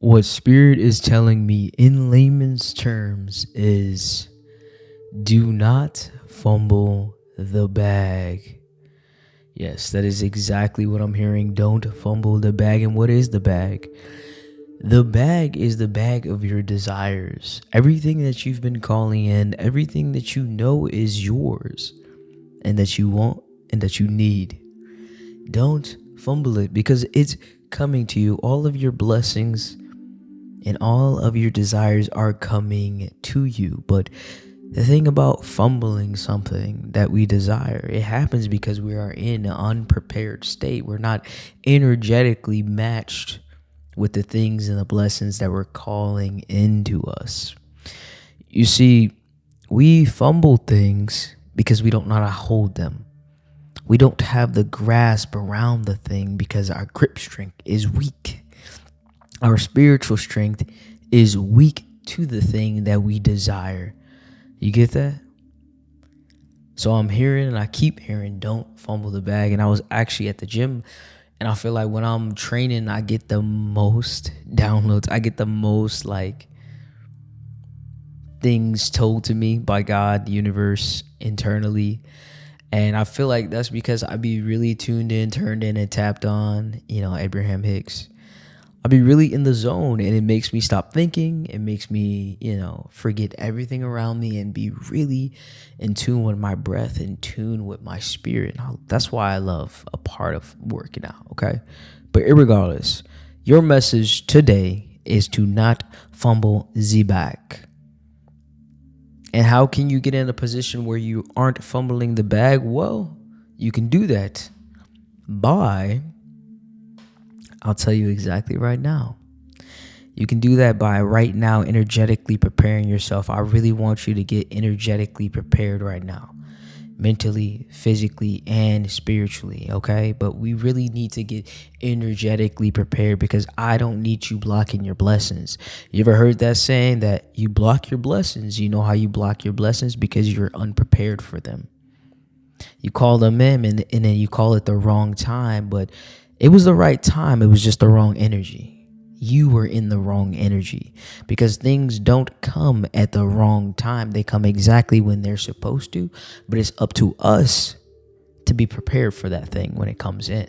What Spirit is telling me in layman's terms is do not fumble the bag. Yes, that is exactly what I'm hearing. Don't fumble the bag. And what is the bag? The bag is the bag of your desires. Everything that you've been calling in, everything that you know is yours and that you want and that you need. Don't fumble it because it's coming to you. All of your blessings and all of your desires are coming to you. But the thing about fumbling something that we desire, it happens because we are in an unprepared state. We're not energetically matched with the things and the blessings that we're calling into us. You see, we fumble things because we don't know how to hold them. We don't have the grasp around the thing because our grip strength is weak. Our spiritual strength is weak to the thing that we desire. You get that? So I'm hearing and I keep hearing, don't fumble the bag. And I was actually at the gym, and I feel like when I'm training, I get the most downloads. I get the most things told to me by God, the universe, internally. And I feel like that's because I be really tuned in, turned in, and tapped on, Abraham Hicks. I'll be really in the zone, and it makes me stop thinking. It makes me, forget everything around me and be really in tune with my breath, in tune with my spirit. That's why I love a part of working out, okay? But irregardless, your message today is to not fumble the bag. And how can you get in a position where you aren't fumbling the bag? Well, you can do that by... I'll tell you exactly right now. You can do that by right now energetically preparing yourself. I really want you to get energetically prepared right now. Mentally, physically, and spiritually, okay? But we really need to get energetically prepared because I don't need you blocking your blessings. You ever heard that saying that you block your blessings? You know how you block your blessings? Because you're unprepared for them. You call them in and then you call it the wrong time, but it was the right time. It was just the wrong energy. You were in the wrong energy because things don't come at the wrong time. They come exactly when they're supposed to, but it's up to us to be prepared for that thing when it comes in.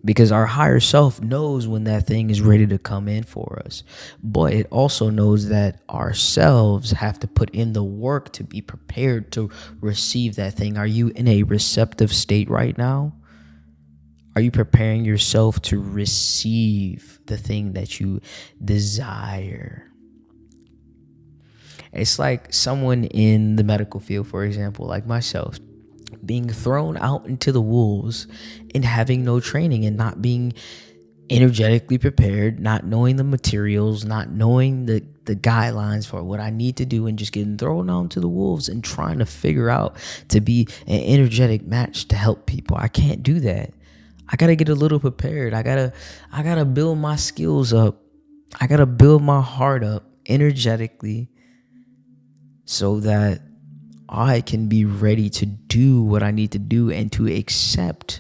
Because our higher self knows when that thing is ready to come in for us. But it also knows that ourselves have to put in the work to be prepared to receive that thing. Are you in a receptive state right now? Are you preparing yourself to receive the thing that you desire? It's like someone in the medical field, for example, like myself, being thrown out into the wolves and having no training and not being energetically prepared, not knowing the materials, not knowing the guidelines for what I need to do, and just getting thrown out to the wolves and trying to figure out to be an energetic match to help people. I can't do that. I got to get a little prepared. I got to build my skills up. I got to build my heart up energetically so that I can be ready to do what I need to do and to accept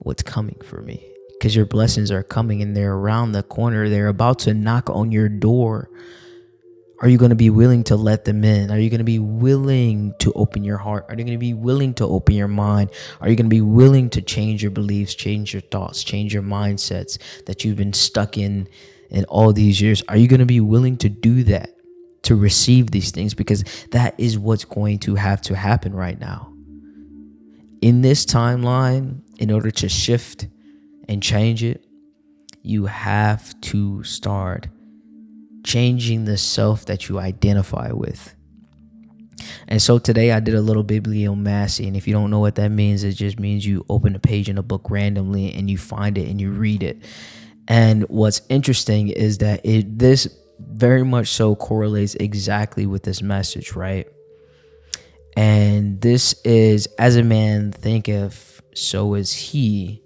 what's coming for me. Because your blessings are coming and they're around the corner. They're about to knock on your door. Are you going to be willing to let them in? Are you going to be willing to open your heart? Are you going to be willing to open your mind? Are you going to be willing to change your beliefs, change your thoughts, change your mindsets that you've been stuck in all these years? Are you going to be willing to do that, to receive these things? Because that is what's going to have to happen right now. In this timeline, in order to shift and change it, you have to start changing the self that you identify with. And so today I did a little bibliomancy, and if you don't know what that means, it just means you open a page in a book randomly and you find it and you read it. And what's interesting is that this very much so correlates exactly with this message, right? And this is, as a man thinketh, so is he.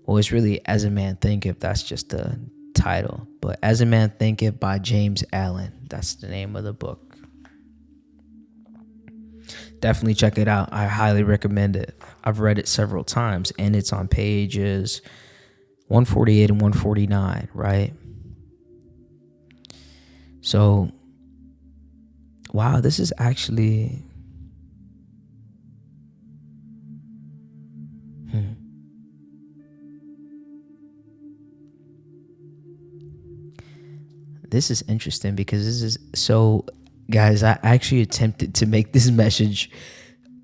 Well, it's really As a Man Thinketh. That's just the title. But As a Man Thinketh by James Allen. That's the name of the book. Definitely check it out. I highly recommend it. I've read it several times, and it's on pages 148 and 149, right? So, wow, this is actually... This is interesting because this is so, guys, I actually attempted to make this message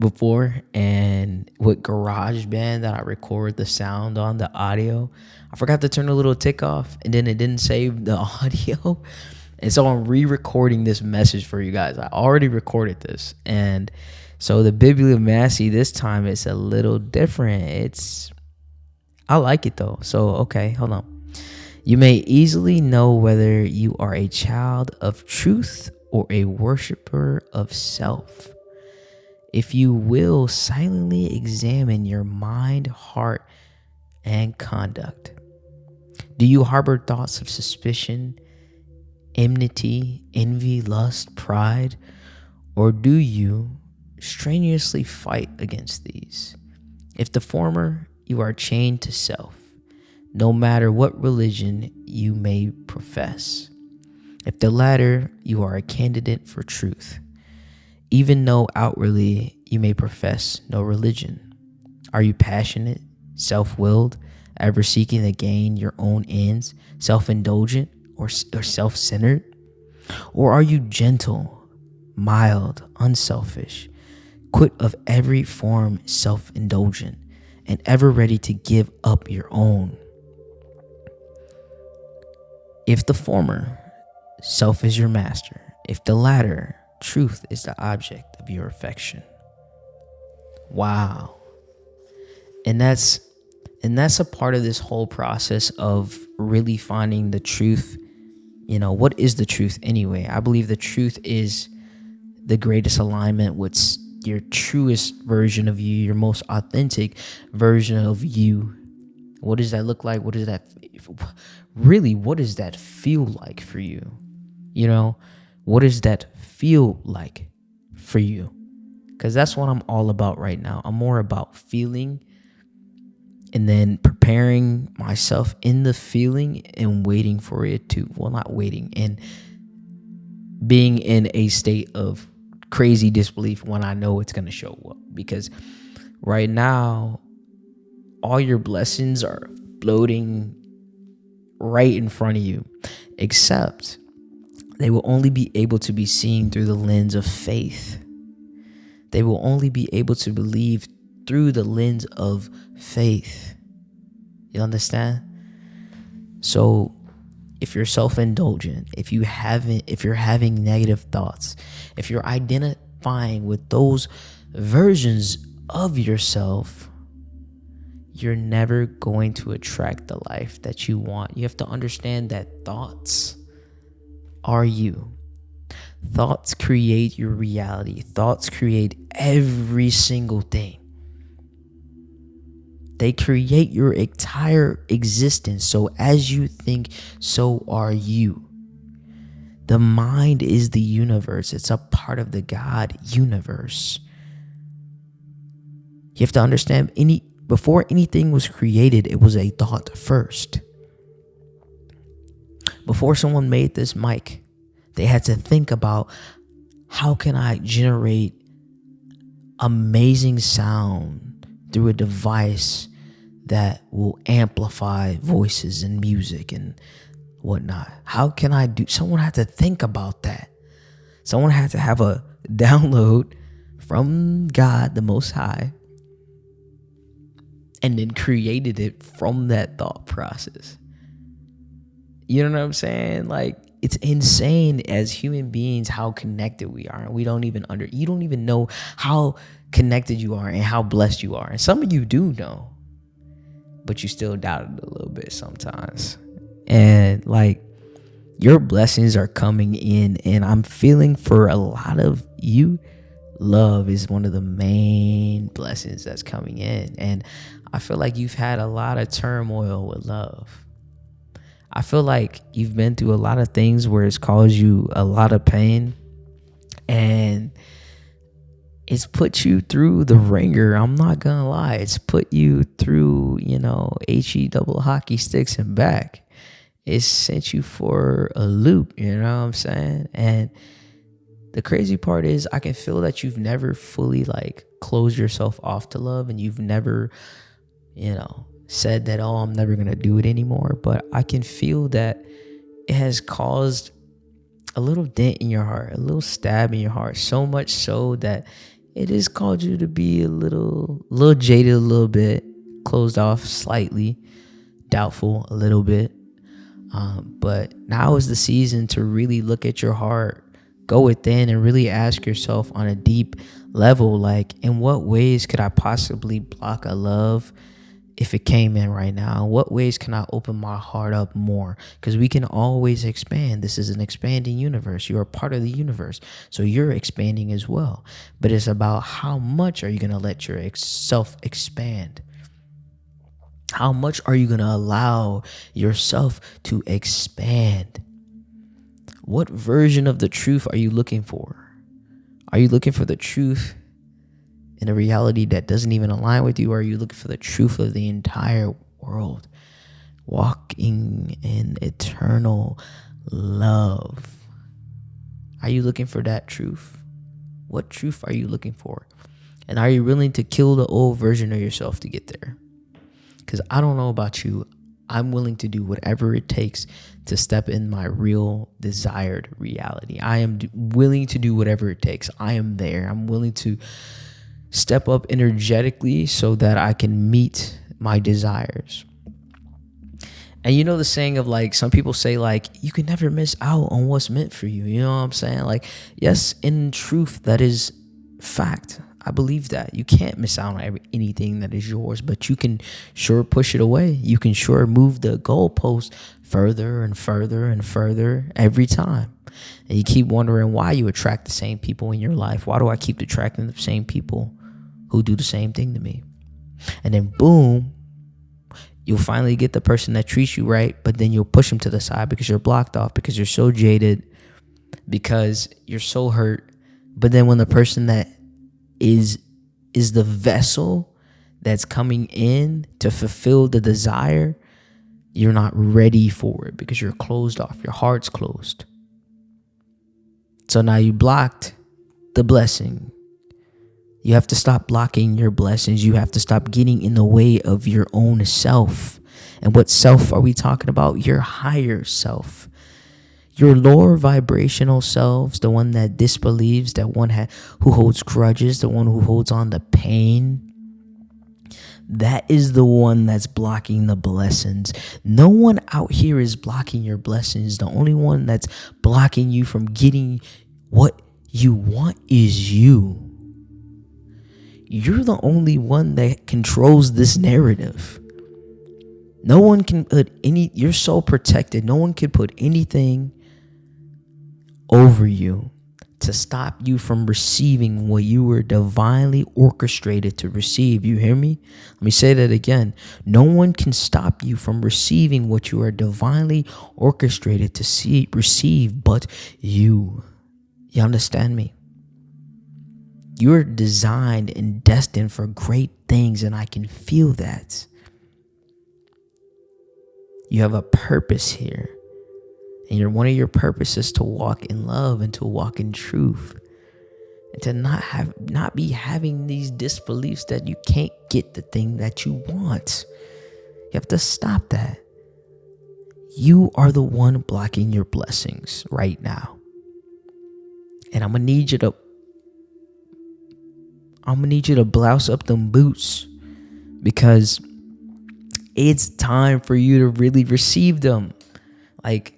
before, and with GarageBand that I record the sound on, the audio, I forgot to turn the little tick off, and then it didn't save the audio. And so I'm re-recording this message for you guys. I already recorded this. And so the bibliomancy this time is a little different. I like it though. So, okay, hold on. You may easily know whether you are a child of truth or a worshiper of self if you will silently examine your mind, heart, and conduct. Do you harbor thoughts of suspicion, enmity, envy, lust, pride, or do you strenuously fight against these? If the former, you are chained to self, no matter what religion you may profess. If the latter, you are a candidate for truth, even though outwardly you may profess no religion. Are you passionate, self-willed, ever seeking to gain your own ends, self-indulgent, or self-centered? Or are you gentle, mild, unselfish, quit of every form self-indulgent, and ever ready to give up your own? If the former, self is your master. If the latter, truth is the object of your affection. Wow. And that's a part of this whole process of really finding the truth. You know, what is the truth anyway? I believe the truth is the greatest alignment with your truest version of you, your most authentic version of you. What does that look like? What does that feel like for you? You know, what does that feel like for you? Because that's what I'm all about right now. I'm more about feeling and then preparing myself in the feeling and waiting for it to, well, not waiting, and being in a state of crazy disbelief when I know it's going to show up. Because right now, all your blessings are floating right in front of you, except they will only be able to be seen through the lens of faith. They will only be able to believe through the lens of faith. You understand? So if you're self-indulgent, if you're having negative thoughts, if you're identifying with those versions of yourself, you're never going to attract the life that you want. You have to understand that thoughts are you. Thoughts create your reality. Thoughts create every single thing. They create your entire existence. So as you think, so are you. The mind is the universe. It's a part of the God universe. You have to understand, before anything was created, it was a thought first. Before someone made this mic, they had to think about, how can I generate amazing sound through a device that will amplify voices and music and whatnot? How can I do? Someone had to think about that. Someone had to have a download from God, the Most High, and then created it from that thought process. You know what I'm saying? Like, it's insane as human beings how connected we are. And we don't even you don't even know how connected you are and how blessed you are. And some of you do know, but you still doubt it a little bit sometimes. And like, your blessings are coming in, and I'm feeling for a lot of you, love is one of the main blessings that's coming in. And I feel like you've had a lot of turmoil with love. I feel like you've been through a lot of things where it's caused you a lot of pain, and it's put you through the ringer. I'm not gonna lie. It's put you through, HE double hockey sticks and back. It sent you for a loop, you know what I'm saying? And the crazy part is I can feel that you've never fully like closed yourself off to love, and you've never, said that, oh, I'm never gonna do it anymore. But I can feel that it has caused a little dent in your heart, a little stab in your heart, so much so that it has caused you to be a little jaded, a little bit closed off, slightly doubtful, a little bit. But now is the season to really look at your heart, go within, and really ask yourself on a deep level, like, in what ways could I possibly block a love if it came in right now? In what ways can I open my heart up more? Because we can always expand. This is an expanding universe. You're a part of the universe, so you're expanding as well. But it's about how much are you going to let yourself expand? How much are you going to allow yourself to expand? What version of the truth are you looking for? Are you looking for the truth in a reality that doesn't even align with you? Or are you looking for the truth of the entire world? Walking in eternal love. Are you looking for that truth? What truth are you looking for? And are you willing to kill the old version of yourself to get there? Because I don't know about you, I'm willing to do whatever it takes to step in my real desired reality. I am willing to do whatever it takes. I am there. I'm willing to step up energetically so that I can meet my desires. And you know the saying of like, some people say like, you can never miss out on what's meant for you. You know what I'm saying? Like, yes, in truth, that is fact. I believe that you can't miss out on anything that is yours, but you can sure push it away. You can sure move the goalpost further and further and further every time. And you keep wondering why you attract the same people in your life. Why do I keep attracting the same people who do the same thing to me? And then boom, you'll finally get the person that treats you right, but then you'll push them to the side because you're blocked off, because you're so jaded, because you're so hurt. But then when the person that is the vessel that's coming in to fulfill the desire, you're not ready for it because you're closed off. Your heart's closed. So now you blocked the blessing. You have to stop blocking your blessings. You have to stop getting in the way of your own self. And what self are we talking about? Your higher self. Your lower vibrational selves, the one that disbelieves, the one who holds grudges, the one who holds on to pain, that is the one that's blocking the blessings. No one out here is blocking your blessings. The only one that's blocking you from getting what you want is you. You're the only one that controls this narrative. No one can put you're so protected. No one can put anything over you to stop you from receiving what you were divinely orchestrated to receive. You hear me? Let me say that again. No one can stop you from receiving what you are divinely orchestrated to receive but you. You understand me? You're designed and destined for great things, and I can feel that. You have a purpose here. And one of your purposes to walk in love and to walk in truth. And to not be having these disbeliefs that you can't get the thing that you want. You have to stop that. You are the one blocking your blessings right now. And I'm gonna need you to blouse up them boots, because it's time for you to really receive them. Like,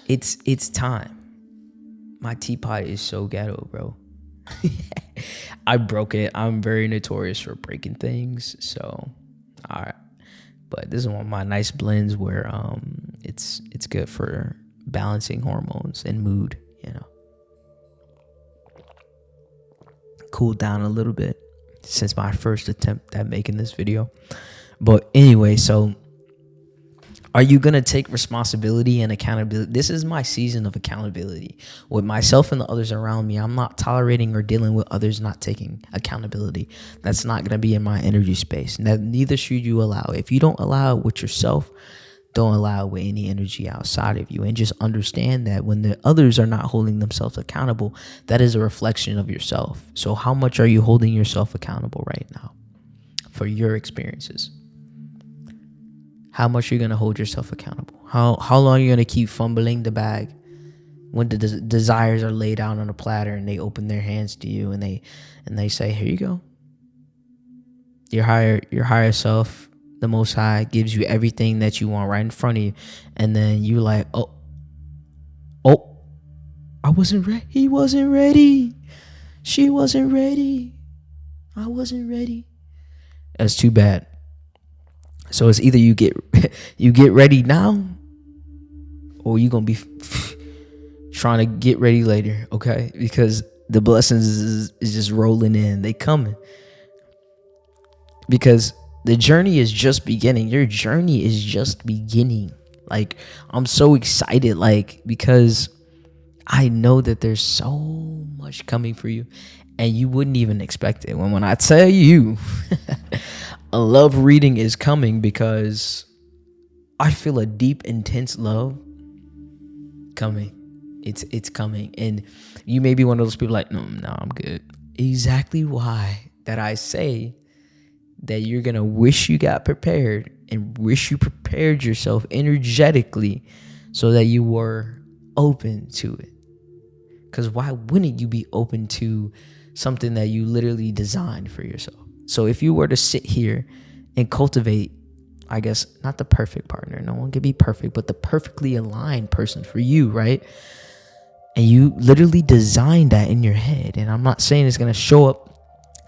it's time. My teapot is so ghetto, bro. I broke it. I'm very notorious for breaking things. So, all right. But this is one of my nice blends where it's good for balancing hormones and mood, Cool down a little bit since my first attempt at making this video. But anyway, so Are you going to take responsibility and accountability? This is my season of accountability with myself and the others around me. I'm not tolerating or dealing with others not taking accountability. That's not going to be in my energy space. Neither should you allow. If you don't allow it with yourself, don't allow it with any energy outside of you. And just understand that when the others are not holding themselves accountable, that is a reflection of yourself. So how much are you holding yourself accountable right now for your experiences? How much are you going to hold yourself accountable? How long are you going to keep fumbling the bag when the desires are laid out on a platter and they open their hands to you and they say, here you go. Your higher self, the Most High, gives you everything that you want right in front of you. And then you like, oh, I wasn't ready. He wasn't ready. She wasn't ready. I wasn't ready. That's too bad. So it's either you get ready now, or you're gonna be trying to get ready later, okay? Because the blessings is just rolling in. They coming. Because the journey is just beginning. Your journey is just beginning. Like, I'm so excited, like, because I know that there's so much coming for you, and you wouldn't even expect it. When I tell you, a love reading is coming, because I feel a deep, intense love coming. It's coming, and you may be one of those people like, no, I'm good. Exactly why that I say that you're gonna wish you got prepared and wish you prepared yourself energetically so that you were open to it. Because why wouldn't you be open to something that you literally designed for yourself? So if you were to sit here and cultivate, I guess, not the perfect partner, no one can be perfect, but the perfectly aligned person for you, right? And you literally designed that in your head. And I'm not saying it's going to show up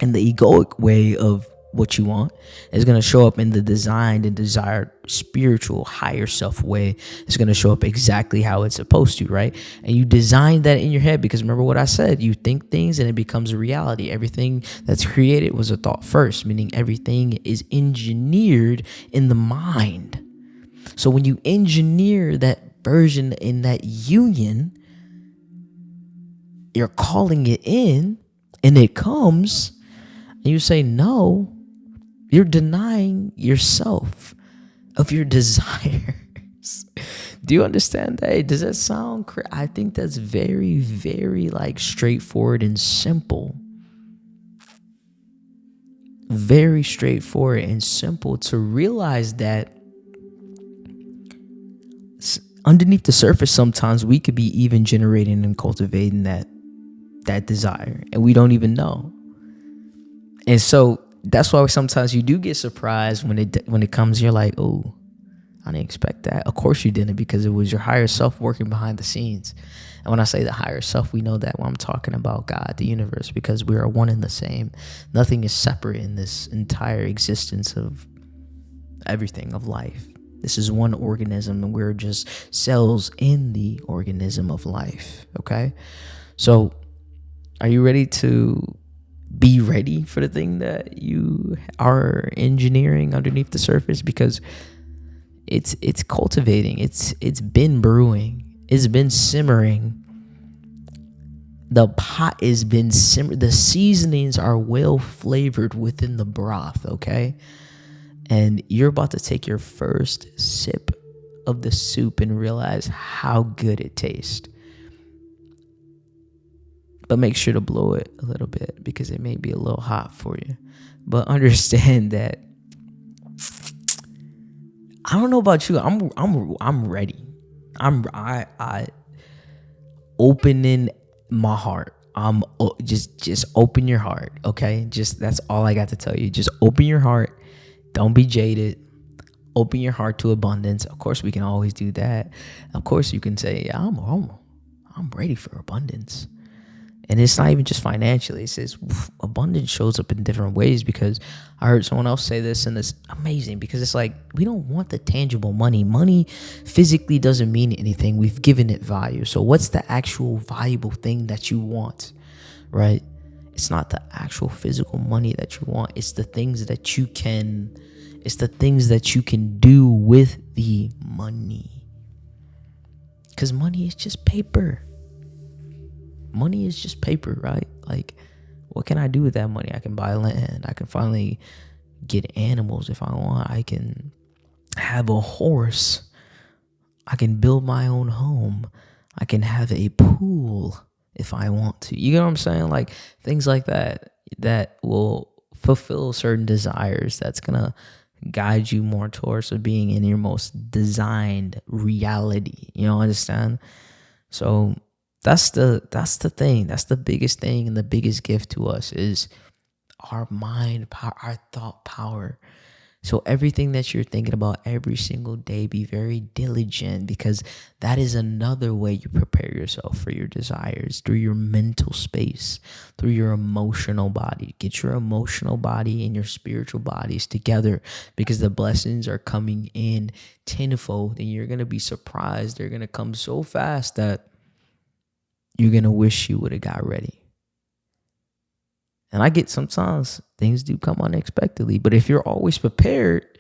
in the egoic way of what you want. It's going to show up in the designed and desired spiritual higher self way. It's going to show up exactly how it's supposed to, right? And you designed that in your head, because remember what I said, you think things and it becomes a reality. Everything that's created was a thought first, meaning everything is engineered in the mind. So when you engineer that version in that union, you're calling it in, and it comes, and you say no. You're denying yourself of your desires. Do you understand that? Does that sound crazy? I think that's very, very like straightforward and simple. Very straightforward and simple to realize that underneath the surface, sometimes we could be even generating and cultivating that desire, and we don't even know. And so that's why sometimes you do get surprised when it comes. You're like, oh, I didn't expect that. Of course you didn't, because it was your higher self working behind the scenes. And when I say the higher self, we know that when I'm talking about God, the universe, because we are one and the same. Nothing is separate in this entire existence of everything, of life. This is one organism, and we're just cells in the organism of life, okay? So are you ready to be ready for the thing that you are engineering underneath the surface? Because it's cultivating. It's been brewing. It's been simmering. The pot has been simmering. The seasonings are well flavored within the broth, okay? And you're about to take your first sip of the soup and realize how good it tastes. But make sure to blow it a little bit, because it may be a little hot for you. But understand that, I don't know about you, I'm ready. I opening my heart. Just open your heart, okay? Just, that's all I got to tell you. Just open your heart. Don't be jaded. Open your heart to abundance. Of course, we can always do that. Of course, you can say, yeah, I'm ready for abundance. And it's not even just financially. It says abundance shows up in different ways, because I heard someone else say this, and it's amazing, because it's like, we don't want the tangible money. Money physically doesn't mean anything. We've given it value. So what's the actual valuable thing that you want, right? It's not the actual physical money that you want. It's the things that you can do with the money. Because money is just paper. Money is just paper, right? Like, what can I do with that money? I can buy land. I can finally get animals if I want. I can have a horse. I can build my own home. I can have a pool if I want to. You know what I'm saying? Like, things like that will fulfill certain desires. That's gonna guide you more towards being in your most designed reality. You know, understand? So that's the thing. That's the biggest thing and the biggest gift to us is our mind power, our thought power. So everything that you're thinking about every single day, be very diligent, because that is another way you prepare yourself for your desires, through your mental space, through your emotional body. Get your emotional body and your spiritual bodies together, because the blessings are coming in tenfold, and you're going to be surprised. They're going to come so fast that you're going to wish you would have got ready. And I get sometimes things do come unexpectedly, but if you're always prepared,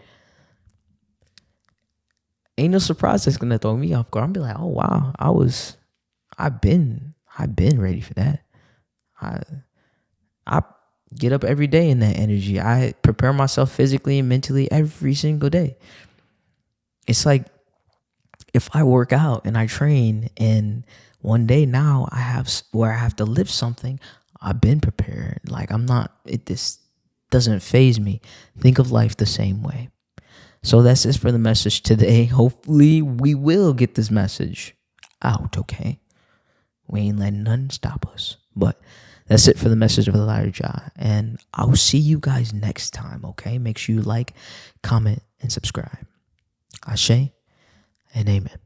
ain't no surprise that's gonna throw me off guard. I'm be like, oh wow, I've been ready for that. I get up every day in that energy. I prepare myself physically and mentally every single day. It's like if I work out and I train, and one day now I have where I have to lift something, I've been prepared. Like, this doesn't phase me. Think of life the same way. So that's it for the message today. Hopefully we will get this message out, okay? We ain't letting nothing stop us. But that's it for the message of Elijah. And I'll see you guys next time, okay? Make sure you like, comment, and subscribe. Ashe and amen.